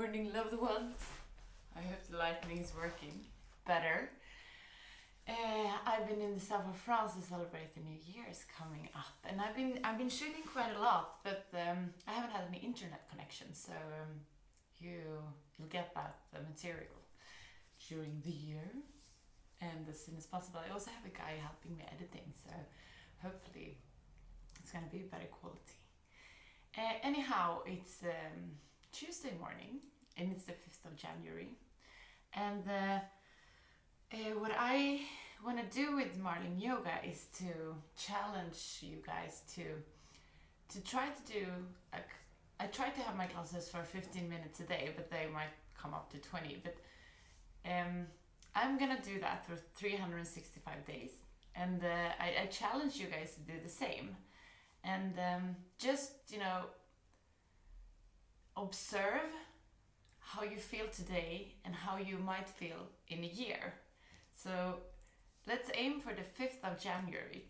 morning, loved ones. I hope the lighting is working better. I've been in the south of France to celebrate the New Year's coming up, and I've been shooting quite a lot, but I haven't had any internet connection, so you'll get that material during the year, and as soon as possible. I also have a guy helping me editing, so hopefully it's gonna be better quality. Anyhow, it's Tuesday morning, and it's the 5th of January, and what I want to do with Marlin Yoga is to challenge you guys to try to do. I try to have my classes for 15 minutes a day, but they might come up to 20. But I'm gonna do that for 365 days, and I challenge you guys to do the same. And just observe how you feel today and how you might feel in a year. So let's aim for the 5th of January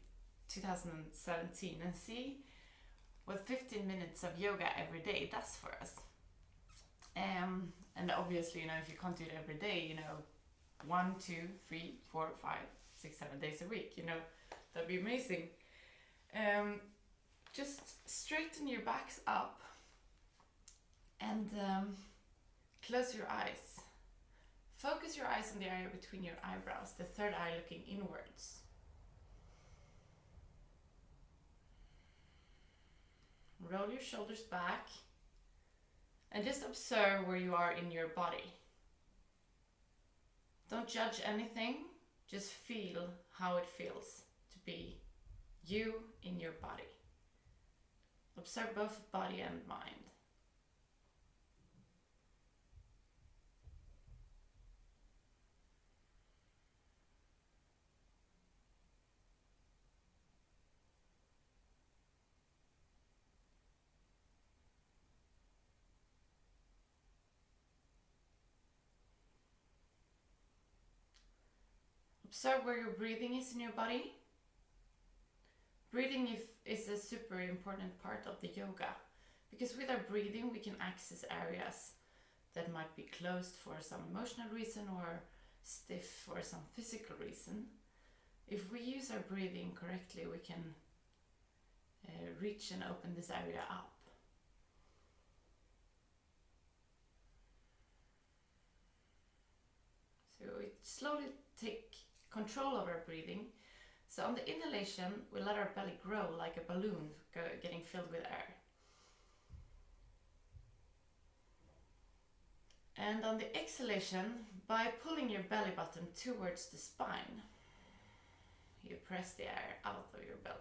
2017 and see what 15 minutes of yoga every day does for us. And obviously, if you can't do it every day, 1, 2, 3, 4, 5, 6, 7 days a week, that'd be amazing. Just straighten your backs up and close your eyes. Focus your eyes on the area between your eyebrows, the third eye looking inwards. Roll your shoulders back and just observe where you are in your body. Don't judge anything, just feel how it feels to be you in your body. Observe both body and mind. Observe where your breathing is in your body. Breathing is a super important part of the yoga, because with our breathing we can access areas that might be closed for some emotional reason or stiff for some physical reason. If we use our breathing correctly, we can reach and open this area up. So we slowly take control of our breathing. So on the inhalation, we let our belly grow like a balloon getting filled with air. And on the exhalation, by pulling your belly button towards the spine, you press the air out of your belly.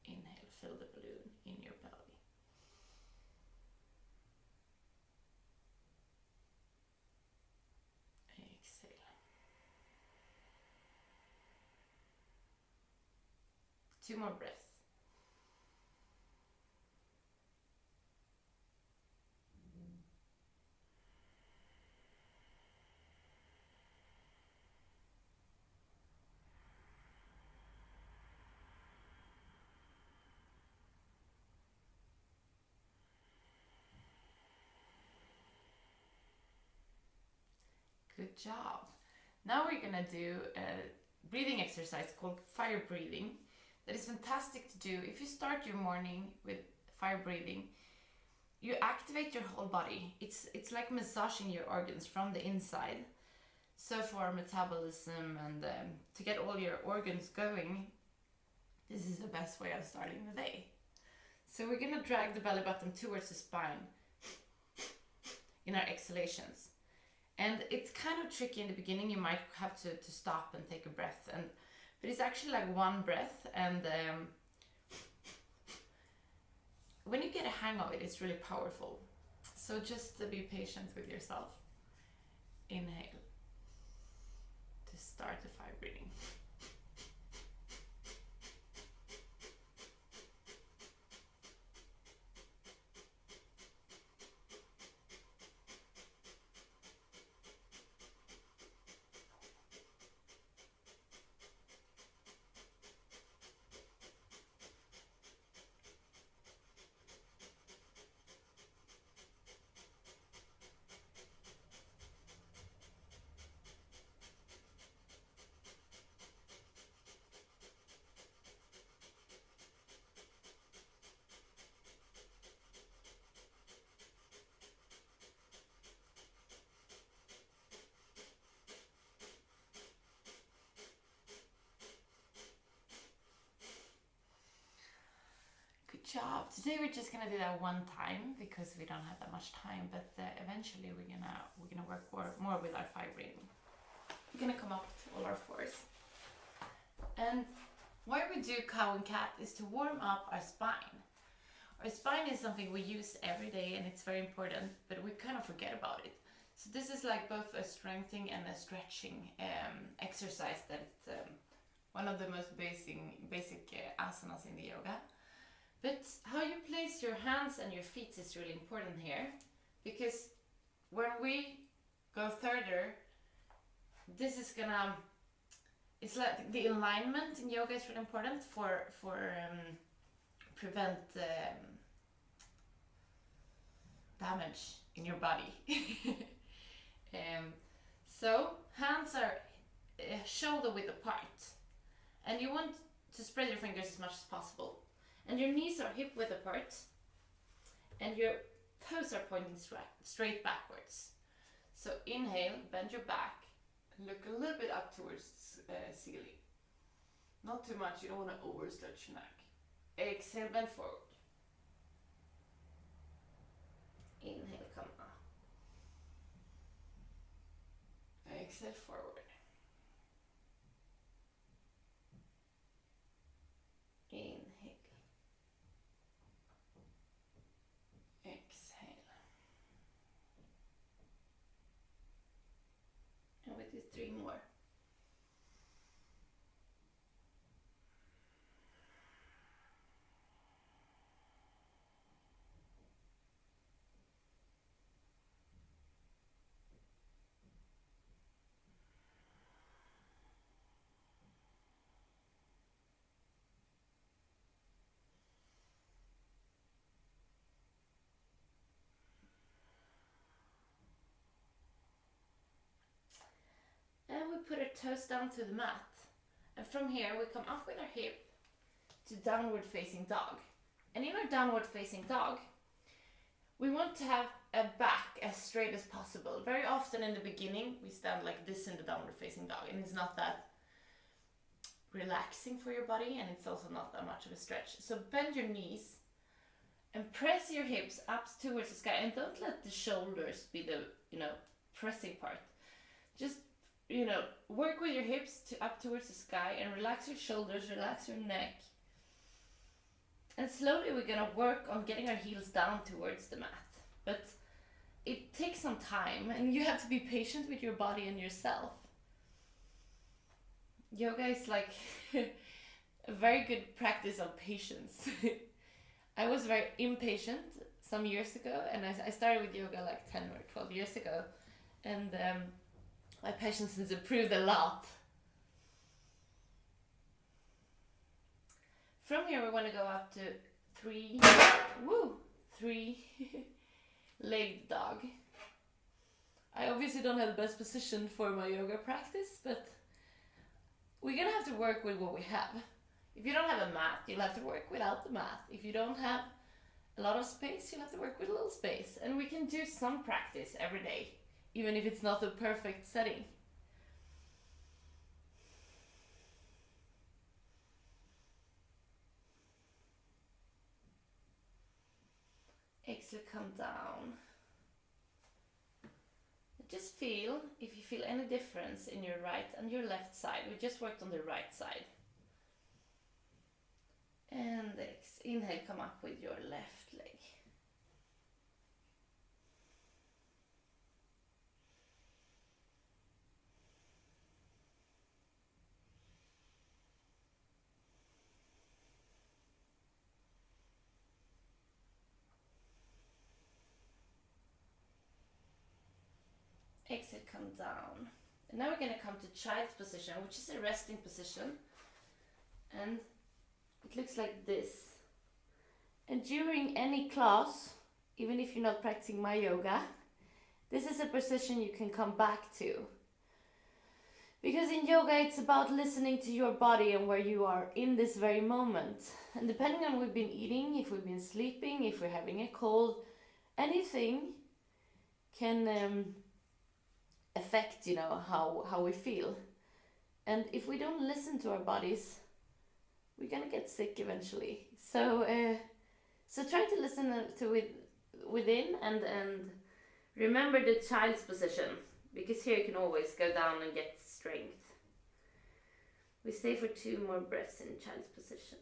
Inhale, fill the balloon in your belly. Exhale. 2 more breaths. Good job. Now we're gonna do a breathing exercise called fire breathing. That is fantastic to do. If you start your morning with fire breathing, you activate your whole body. It's like massaging your organs from the inside. So for metabolism and to get all your organs going, this is the best way of starting the day. So we're gonna drag the belly button towards the spine in our exhalations. And it's kind of tricky in the beginning. You might have to stop and take a breath, but it's actually like one breath, and when you get a hang of it, it's really powerful. So just be patient with yourself. Inhale to start the fire breathing. job. Today we're just gonna do that one time because we don't have that much time, but eventually we're gonna work more with our fibrin. We're gonna come up to all our fours. And why we do cow and cat is to warm up our spine. Our spine is something we use every day and it's very important, but we kind of forget about it. So this is like both a strengthening and a stretching exercise that's one of the most basic asanas in the yoga. But how you place your hands and your feet is really important here, because when we go further, this is gonna, it's like the alignment in yoga is really important for prevent damage in your body. So hands are shoulder width apart, and you want to spread your fingers as much as possible, and your knees are hip width apart, and your toes are pointing straight backwards. So inhale, bend your back, look a little bit up towards ceiling. Not too much, you don't want to overstretch your neck. Exhale, bend forward. Inhale, come up. Exhale, forward. Inhale. Exhale. And we do 3 more. And we put our toes down to the mat. And from here we come up with our hip to downward facing dog. And in our downward facing dog, we want to have a back as straight as possible. Very often in the beginning we stand like this in the downward facing dog, and it's not that relaxing for your body, and it's also not that much of a stretch. So bend your knees and press your hips up towards the sky, and don't let the shoulders be the pressing part. Just work with your hips up towards the sky and relax your shoulders, relax your neck. And slowly we're gonna work on getting our heels down towards the mat. But it takes some time, and you have to be patient with your body and yourself. Yoga is like a very good practice of patience. I was very impatient some years ago, and I started with yoga like 10 or 12 years ago. And my patience has improved a lot. From here we want to go up to 3 legged dog. I obviously don't have the best position for my yoga practice, but we're gonna have to work with what we have. If you don't have a mat, you'll have to work without the mat. If you don't have a lot of space, you'll have to work with a little space. And we can do some practice every day, even if it's not the perfect setting. Exhale, come down. Just feel if you feel any difference in your right and your left side. We just worked on the right side. And inhale, come up with your left leg. Exhale, come down. And now we're going to come to child's position, which is a resting position. And it looks like this. And during any class, even if you're not practicing my yoga, this is a position you can come back to. Because in yoga, it's about listening to your body and where you are in this very moment. And depending on what we've been eating, if we've been sleeping, if we're having a cold, anything can affect, how we feel. And if we don't listen to our bodies, we're gonna get sick eventually. So So try to listen to within and remember the child's position, because here you can always go down and get strength. We stay for 2 more breaths in child's position.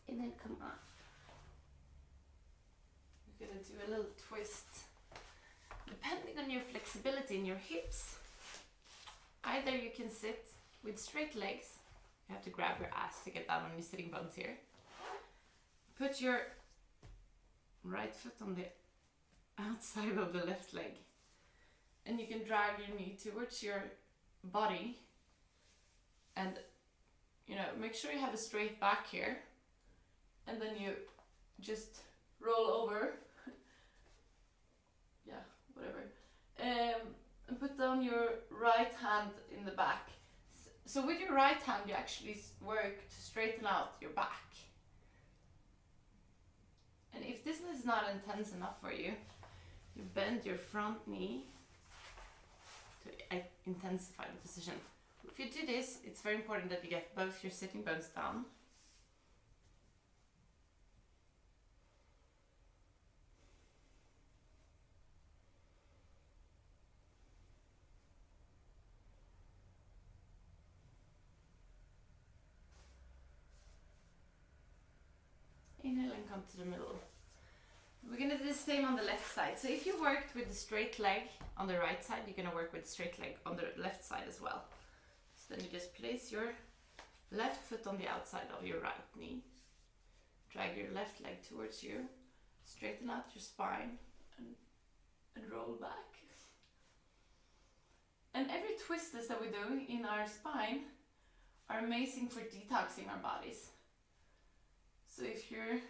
Inhale, come up. We're gonna do a little twist. Depending on your flexibility in your hips, either you can sit with straight legs. You have to grab your ass to get down on your sitting bones here. Put your right foot on the outside of the left leg, and you can drag your knee towards your body, and make sure you have a straight back here, and then you just roll over. Yeah, whatever. And put down your right hand in the back. So with your right hand you actually work to straighten out your back. And if this is not intense enough for you, you bend your front knee to intensify the position. If you do this, it's very important that you get both your sitting bones down. Inhale and come to the middle. We're going to do the same on the left side. So if you worked with the straight leg on the right side, you're going to work with the straight leg on the left side as well. So then you just place your left foot on the outside of your right knee. Drag your left leg towards you. Straighten out your spine and roll back. And every twists that we do in our spine are amazing for detoxing our bodies. So if you've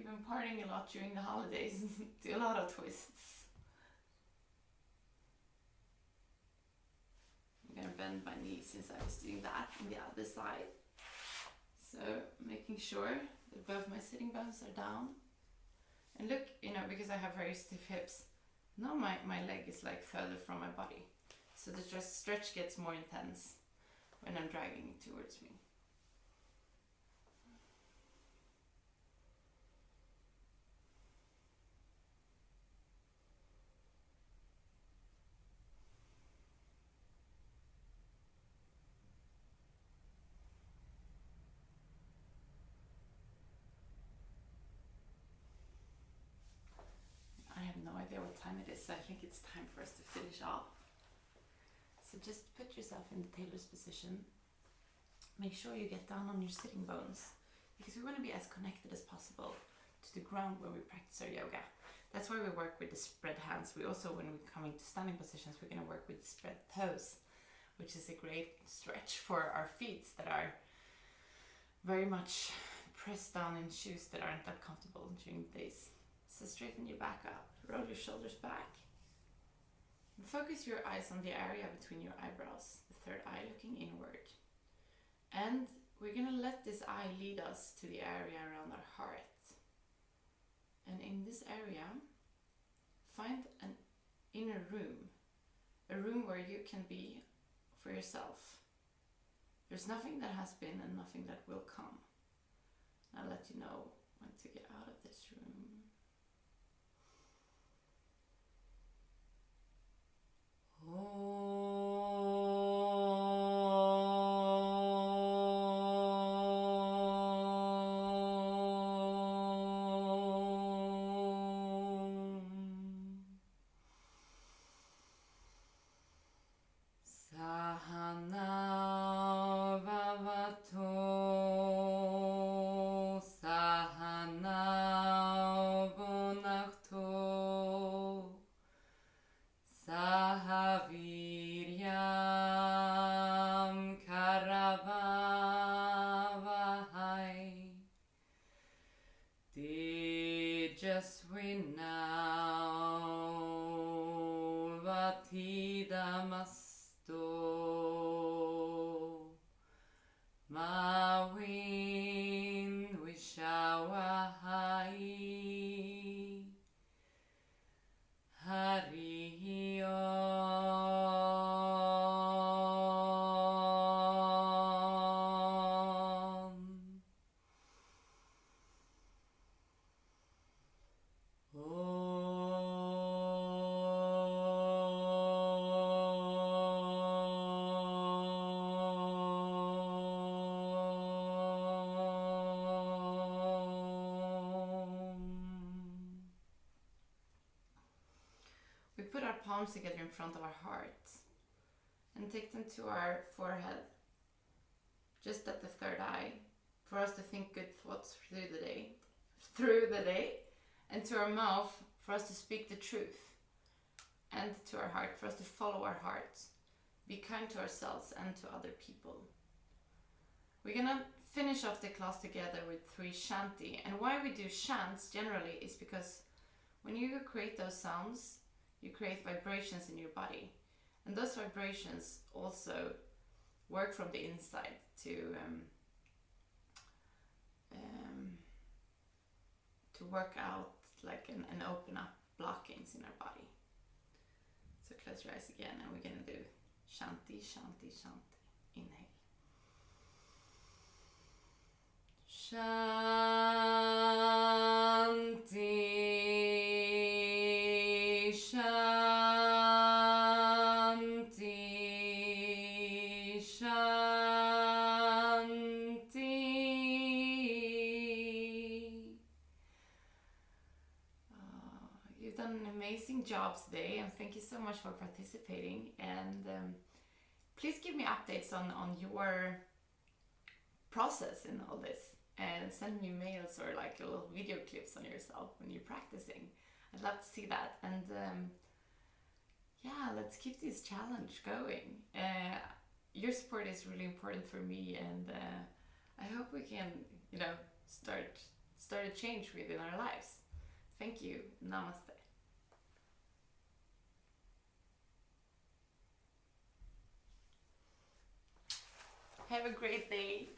been partying a lot during the holidays, do a lot of twists. I'm gonna bend my knee since I was doing that on the other side. So making sure that both my sitting bones are down. And look, because I have very stiff hips, now my leg is like further from my body. So the stretch gets more intense when I'm dragging it towards me. I have no idea what time it is, so I think it's time for us to finish off. So just put yourself in the tailor's position. Make sure you get down on your sitting bones, because we want to be as connected as possible to the ground when we practice our yoga. That's why we work with the spread hands. We also, when we come into standing positions, we're going to work with the spread toes, which is a great stretch for our feet that are very much pressed down in shoes that aren't that comfortable during the days. So straighten your back up, roll your shoulders back, and focus your eyes on the area between your eyebrows, the third eye looking inward. And we're going to let this eye lead us to the area around our heart. And in this area, find an inner room, a room where you can be for yourself. There's nothing that has been and nothing that will come. I'll let you know when to get out of this room. Just we now Purvatidamasto Mawin Wishawahai Hari Om. We put our palms together in front of our heart and take them to our forehead, just at the third eye, for us to think good thoughts through the day, and to our mouth for us to speak the truth, and to our heart for us to follow our heart, be kind to ourselves and to other people. We're gonna finish off the class together with 3 shanti, and why we do chants generally is because when you create those sounds, you create vibrations in your body, and those vibrations also work from the inside to work out like and open up blockings in our body. So close your eyes again, and we're gonna do shanti, shanti, shanti. Inhale. Shanti, shanti, shanti. You've done an amazing job today, and thank you so much for participating. And please give me updates on your process in all this, and send me mails or like little video clips on yourself when you're practicing. I'd love to see that. And yeah, let's keep this challenge going. Your support is really important for me, and I hope we can, start a change within our lives. Thank you. Namaste. Have a great day.